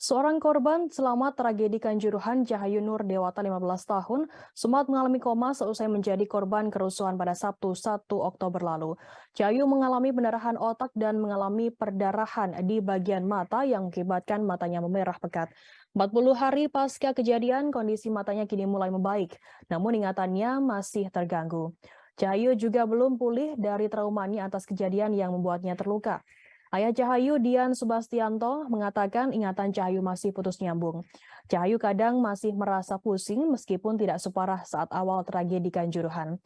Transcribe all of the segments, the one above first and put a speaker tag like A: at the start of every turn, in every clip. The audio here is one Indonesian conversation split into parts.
A: Seorang korban selamat tragedi Kanjuruhan Cahayu Nur Dewata 15 tahun sempat mengalami koma seusai menjadi korban kerusuhan pada Sabtu 1 Oktober lalu. Cahayu mengalami pendarahan otak dan mengalami perdarahan di bagian mata yang mengakibatkan matanya memerah pekat. 40 hari pasca kejadian, kondisi matanya kini mulai membaik, namun ingatannya masih terganggu. Cahayu juga belum pulih dari traumanya atas kejadian yang membuatnya terluka. Ayah Cahayu, Dian Subastianto, mengatakan ingatan Cahayu masih putus nyambung. Cahayu kadang masih merasa pusing meskipun tidak separah saat awal tragedi Kanjuruhan.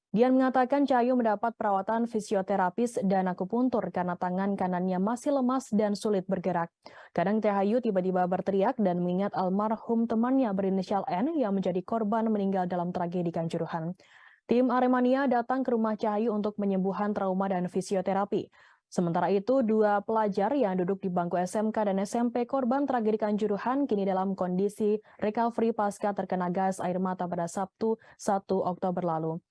A: Dian mengatakan Cahayu mendapat perawatan fisioterapis dan akupuntur karena tangan kanannya masih lemas dan sulit bergerak. Kadang Cahayu tiba-tiba berteriak dan mengingat almarhum temannya berinisial N yang menjadi korban meninggal dalam tragedi Kanjuruhan. Tim Aremania datang ke rumah Cahayu untuk penyembuhan trauma dan fisioterapi. Sementara itu, dua pelajar yang duduk di bangku SMK dan SMP korban tragedi Kanjuruhan kini dalam kondisi recovery pasca terkena gas air mata pada Sabtu 1 Oktober lalu.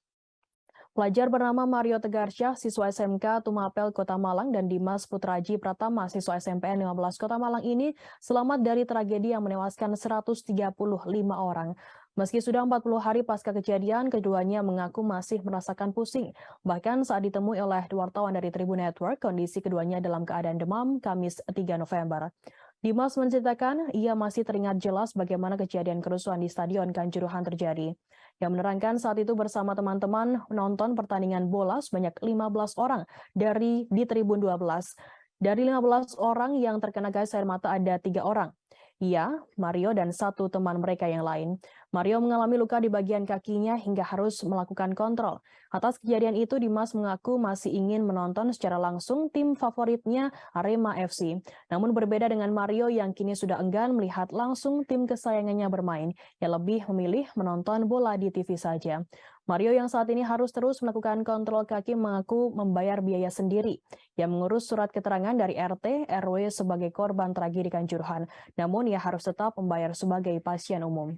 A: Pelajar bernama Mario Tegarsyah, siswa SMK Tumapel, Kota Malang, dan Dimas Putraji Pratama, siswa SMPN 15 Kota Malang ini selamat dari tragedi yang menewaskan 135 orang. Meski sudah 40 hari pasca kejadian, keduanya mengaku masih merasakan pusing. Bahkan saat ditemui oleh wartawan dari Tribun Network, kondisi keduanya dalam keadaan demam Kamis 3 November. Dimas menceritakan ia masih teringat jelas bagaimana kejadian kerusuhan di Stadion Kanjuruhan terjadi. Yang menerangkan saat itu bersama teman-teman menonton pertandingan bola sebanyak 15 orang di Tribun 12. Dari 15 orang yang terkena gas air mata ada 3 orang. Ia, Mario, dan satu teman mereka yang lain. Mario mengalami luka di bagian kakinya hingga harus melakukan kontrol. Atas kejadian itu, Dimas mengaku masih ingin menonton secara langsung tim favoritnya Arema FC. Namun berbeda dengan Mario yang kini sudah enggan melihat langsung tim kesayangannya bermain, yang lebih memilih menonton bola di TV saja. Mario yang saat ini harus terus melakukan kontrol kaki mengaku membayar biaya sendiri. Ia mengurus surat keterangan dari RT, RW sebagai korban tragedi Kanjuruhan. Namun ia harus tetap membayar sebagai pasien umum.